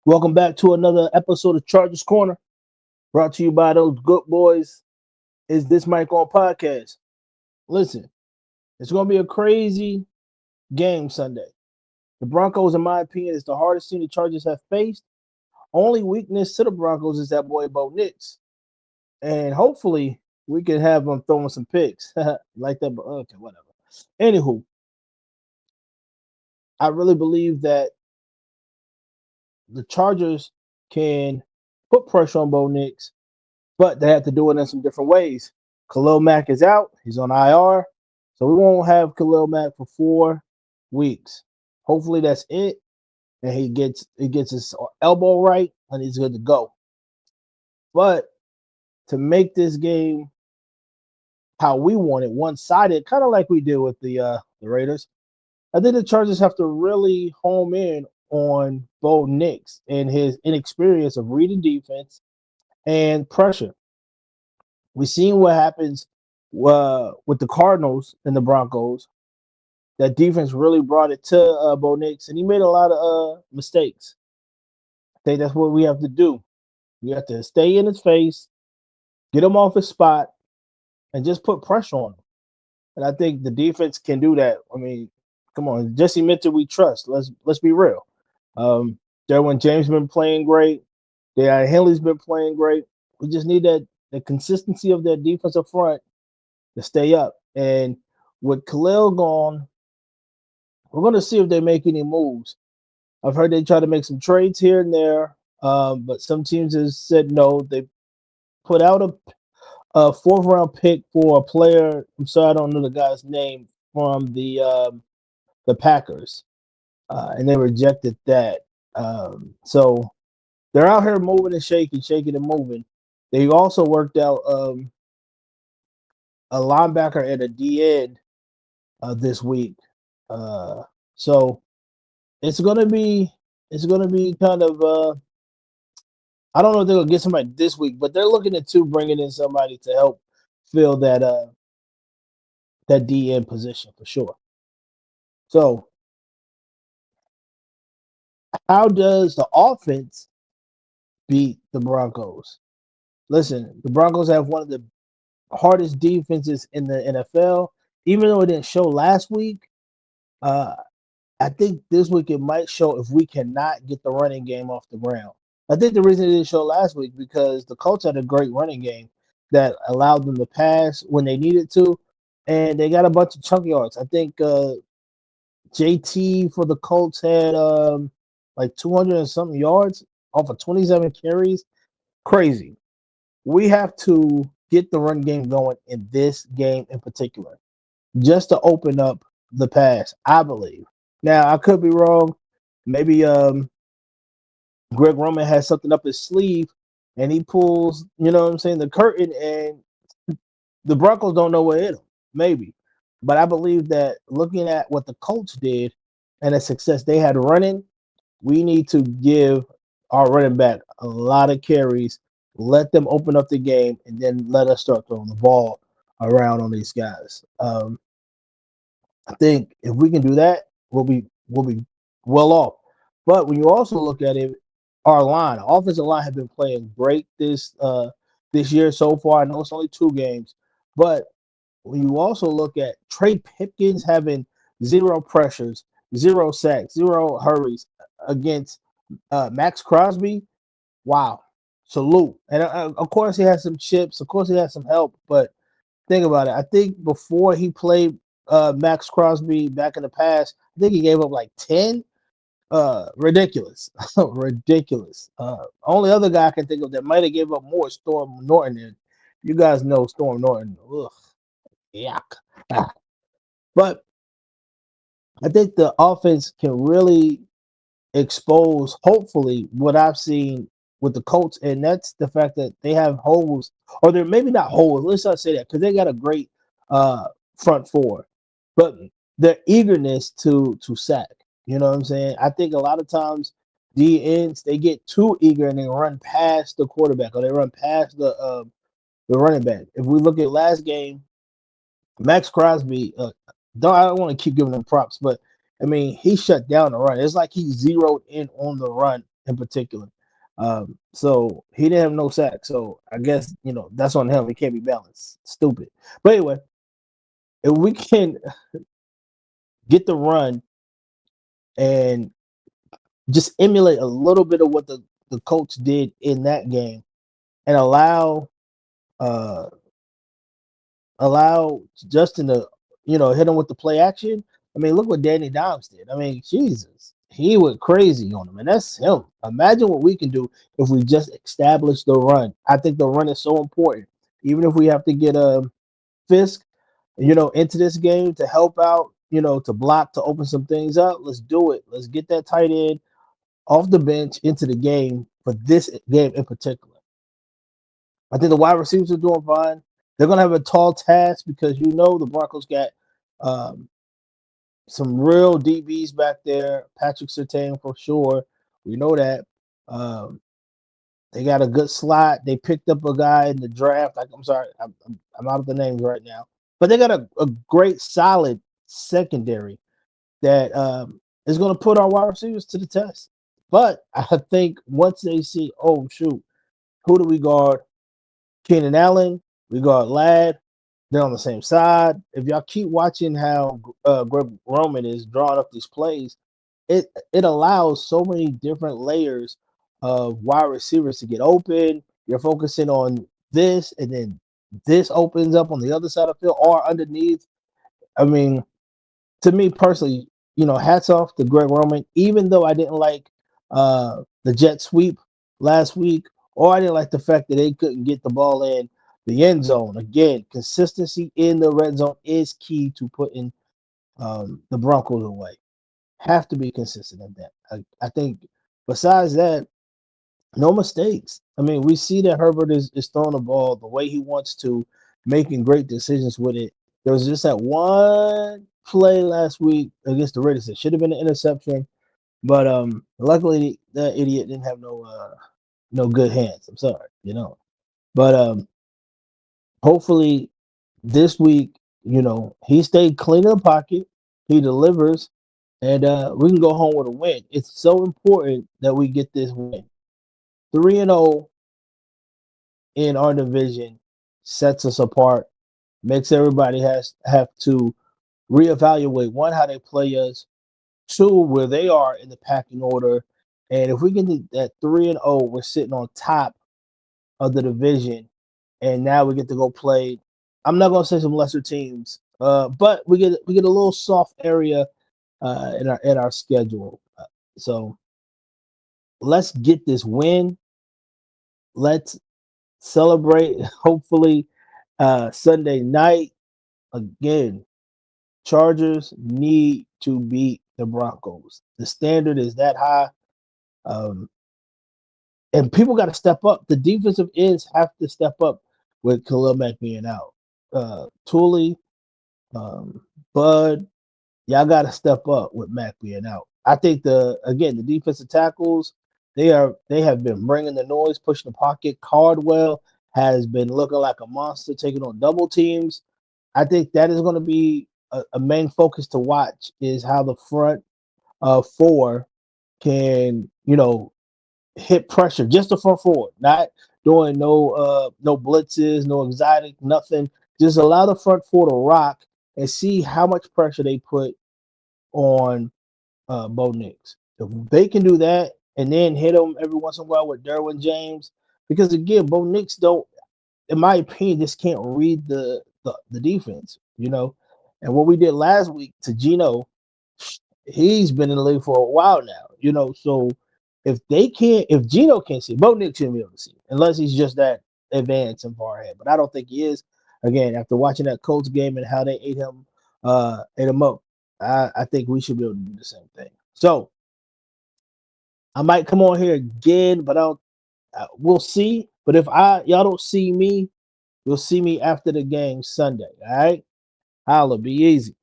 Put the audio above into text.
Welcome back to another episode of Chargers Corner, brought to you by those good boys. Is this Mike on podcast? Listen, it's going to be a crazy game Sunday. The Broncos, in my opinion, is the hardest team the Chargers have faced. Only weakness to the Broncos is that boy Bo Nix, and hopefully we can have him throwing some picks like that. But okay, whatever. Anywho, I really believe that the Chargers can put pressure on Bo Nix, but they have to do it in some different ways. Khalil Mack is out; he's on IR, so we won't have Khalil Mack for 4 weeks. Hopefully, that's it, and he gets his elbow right, and he's good to go. But to make this game how we want it, one-sided, kind of like we did with the Raiders, I think the Chargers have to really home in on Bo Nix and his inexperience of reading defense and pressure. We've seen what happens with the Cardinals and the Broncos. That defense really brought it to Bo Nix, and he made a lot of mistakes. I think that's what we have to do. We have to stay in his face, get him off his spot, and just put pressure on him. And I think the defense can do that. I mean, come on, Jesse Mitchell, we trust. Let's be real. Derwin James been playing great. Deion Henley's been playing great. We just need that the consistency of that defensive front to stay up. And with Khalil gone, we're going to see if they make any moves. I've heard they try to make some trades here and there, but some teams have said no. They put out a fourth round pick for a player. I'm sorry, I don't know the guy's name from the Packers, and they rejected that. So they're out here moving and shaking and moving. They also worked out a linebacker and a D end this week. So it's gonna be kind of I don't know if they're gonna get somebody this week, but they're looking at bringing in somebody to help fill that D end position for sure. So how does the offense beat the Broncos? Listen, the Broncos have one of the hardest defenses in the NFL. Even though it didn't show last week, uh, I think this week it might show if we cannot get the running game off the ground. I think the reason it didn't show last week because the Colts had a great running game that allowed them to pass when they needed to, and they got a bunch of chunk yards. I think JT for the Colts had like 200 and something yards off of 27 carries. Crazy. We have to get the run game going in this game in particular, just to open up the pass, I believe. Now I could be wrong. Maybe Greg Roman has something up his sleeve and he pulls, you know what I'm saying, the curtain and the Broncos don't know what hit them. Maybe. But I believe that looking at what the Colts did and the success they had running, we need to give our running back a lot of carries, let them open up the game, and then let us start throwing the ball around on these guys. I think if we can do that, we'll be well off. But when you also look at it, our line, our offensive line, have been playing great this year so far. I know it's only 2 games, but when you also look at Trey Pipkins having 0 pressures, 0 sacks, 0 hurries against Max Crosby, wow, salute. And of course he has some chips, of course he has some help, but think about it. I think before he played Max Crosby back in the past, I think he gave up like 10. Ridiculous, ridiculous. Only other guy I can think of that might have gave up more is Storm Norton. And you guys know Storm Norton. Ugh, yuck. Ah. But I think the offense can really expose, hopefully, what I've seen with the Colts, and that's the fact that they have holes, or they're maybe not holes. Let's not say that because they got a great front four, but their eagerness to sack. You know what I'm saying? I think a lot of times D ends they get too eager and they run past the quarterback or they run past the running back. If we look at last game, Max Crosby, I don't want to keep giving him props, but I mean he shut down the run. It's like he zeroed in on the run in particular. So he didn't have no sacks. So I guess that's on him. He can't be balanced. Stupid. But anyway, if we can get the run and just emulate a little bit of what the Colts did in that game and uh allow Justin to, hit him with the play action. I mean, look what Danny Dimes did. I mean, Jesus, he went crazy on him, and that's him. Imagine what we can do if we just establish the run. I think the run is so important. Even if we have to get a Fisk, into this game to help out, to block, to open some things up, let's do it. Let's get that tight end off the bench into the game for this game in particular. I think the wide receivers are doing fine. They're going to have a tall task because the Broncos got um, some real DBs back there. Patrick Surtain for sure. We know that. Um, they got a good slot. They picked up a guy in the draft. I'm sorry, I'm out of the names right now. But they got a great, solid secondary that is going to put our wide receivers to the test. But I think once they see, oh, shoot, who do we guard? Keenan Allen, we got Ladd. They're on the same side. If y'all keep watching how Greg Roman is drawing up these plays, it allows so many different layers of wide receivers to get open. You're focusing on this, and then this opens up on the other side of the field or underneath. I mean, to me personally, hats off to Greg Roman. Even though I didn't like the jet sweep last week, or I didn't like the fact that they couldn't get the ball in the end zone. Again, consistency in the red zone is key to putting the Broncos away. Have to be consistent at that. I think besides that, no mistakes. I mean, we see that Herbert is throwing the ball the way he wants to, making great decisions with it. There was just that one play last week against the Raiders that should have been an interception, but luckily that idiot didn't have no good hands. I'm sorry, But hopefully this week, he stayed clean in the pocket, he delivers, and we can go home with a win. It's so important that we get this win. 3-0 in our division sets us apart, makes everybody have to reevaluate one, how they play us, two, where they are in the packing order. And if we can do that 3-0, we're sitting on top of the division, and now we get to go play. I'm not gonna say some lesser teams, but we get a little soft area in our schedule. So let's get this win. Let's celebrate. Hopefully, Sunday night again. Chargers need to beat the Broncos. The standard is that high. Um, and people got to step up. The defensive ends have to step up with Khalil Mack being out. Tooley, Bud, y'all got to step up with Mack being out. I think the defensive tackles, they have been bringing the noise, pushing the pocket. Cardwell has been looking like a monster, taking on double teams. I think that is going to be a main focus to watch, is how the front four can, hit pressure, just the front four, not doing no blitzes, no exotic, nothing. Just allow the front four to rock and see how much pressure they put on Bo Nix. If they can do that and then hit them every once in a while with Derwin James, because again, Bo Nix don't, in my opinion, just can't read the defense, And what we did last week to Geno, he's been in the league for a while now, So if Geno can't see, Bo Nix shouldn't be able to see, unless he's just that advanced and far ahead. But I don't think he is. Again, after watching that Colts game and how they ate him up, I think we should be able to do the same thing. So I might come on here again, but we'll see. But if y'all don't see me, you'll see me after the game Sunday. All right, holla, be easy.